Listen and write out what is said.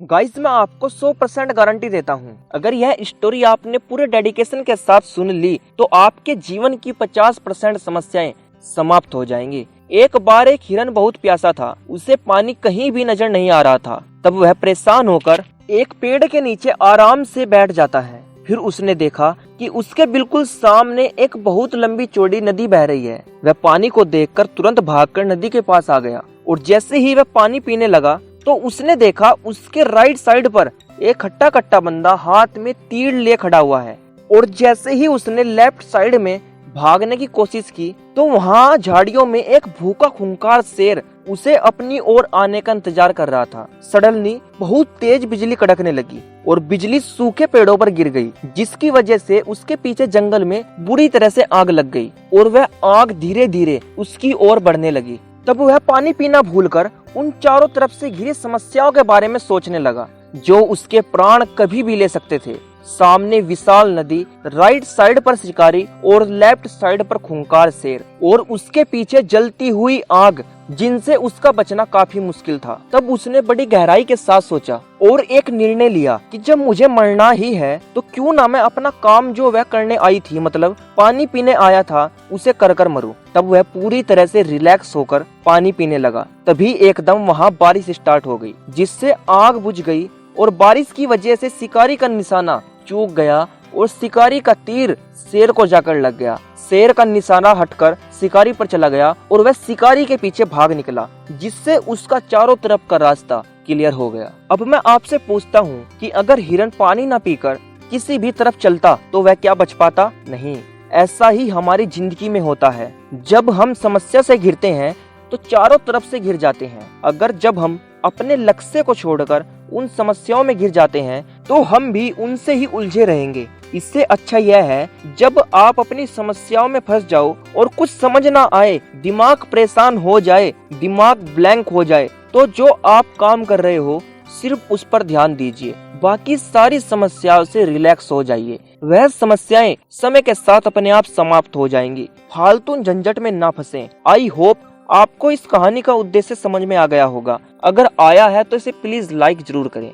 Guys मैं आपको 100% guarantee देता हूँ, अगर यह स्टोरी आपने पूरे डेडिकेशन के साथ सुन ली तो आपके जीवन की 50% समस्याएं समाप्त हो जाएंगी। एक बार एक हिरन बहुत प्यासा था, उसे पानी कहीं भी नजर नहीं आ रहा था। तब वह परेशान होकर एक पेड़ के नीचे आराम से बैठ जाता है। फिर उसने देखा कि उसके बिल्कुल सामने एक बहुत लंबी चौड़ी नदी बह रही है। वह पानी को देखकर तुरंत भागकर नदी के पास आ गया और जैसे ही वह पानी पीने लगा तो उसने देखा उसके राइट साइड पर एक हट्टा कट्टा बंदा हाथ में तीर लिए खड़ा हुआ है। और जैसे ही उसने लेफ्ट साइड में भागने की कोशिश की तो वहाँ झाड़ियों में एक भूखा खूंखार शेर उसे अपनी ओर आने का इंतजार कर रहा था। सडनली बहुत तेज बिजली कड़कने लगी और बिजली सूखे पेड़ों पर गिर गई, जिसकी वजह से उसके पीछे जंगल में बुरी तरह से आग लग गई और वह आग धीरे धीरे उसकी ओर बढ़ने लगी। तब वह पानी पीना भूलकर उन चारों तरफ से घिरी समस्याओं के बारे में सोचने लगा जो उसके प्राण कभी भी ले सकते थे। सामने विशाल नदी, राइट साइड पर शिकारी और लेफ्ट साइड पर खूंखार शेर और उसके पीछे जलती हुई आग जिनसे उसका बचना काफी मुश्किल था। तब उसने बड़ी गहराई के साथ सोचा और एक निर्णय लिया कि जब मुझे मरना ही है तो क्यों ना मैं अपना काम जो वह करने आई थी, मतलब पानी पीने आया था, उसे कर कर मरूं। तब वह पूरी तरह से रिलैक्स होकर पानी पीने लगा। तभी एकदम वहाँ बारिश स्टार्ट हो गई, जिससे आग बुझ गई और बारिश की वजह से शिकारी का निशाना चूक गया और शिकारी का तीर शेर को जाकर लग गया। शेर का निशाना हटकर शिकारी पर चला गया और वह शिकारी के पीछे भाग निकला, जिससे उसका चारों तरफ का रास्ता क्लियर हो गया। अब मैं आपसे पूछता हूँ कि अगर हिरन पानी न पीकर किसी भी तरफ चलता तो वह क्या बच पाता? नहीं। ऐसा ही हमारी जिंदगी में होता है, जब हम समस्या से घिरते हैं तो चारों तरफ से घिर जाते हैं। अगर जब हम अपने लक्ष्य को छोड़कर उन समस्याओं में घिर जाते हैं तो हम भी उनसे ही उलझे रहेंगे। इससे अच्छा यह है जब आप अपनी समस्याओं में फंस जाओ और कुछ समझ ना आए, दिमाग परेशान हो जाए, दिमाग ब्लैंक हो जाए, तो जो आप काम कर रहे हो सिर्फ उस पर ध्यान दीजिए, बाकी सारी समस्याओं से रिलैक्स हो जाइए। वह समस्याएं समय के साथ अपने आप समाप्त हो जाएंगी। फालतू झंझट में ना फंसें। आई होप आपको इस कहानी का उद्देश्य समझ में आ गया होगा। अगर आया है तो इसे प्लीज लाइक जरूर करें।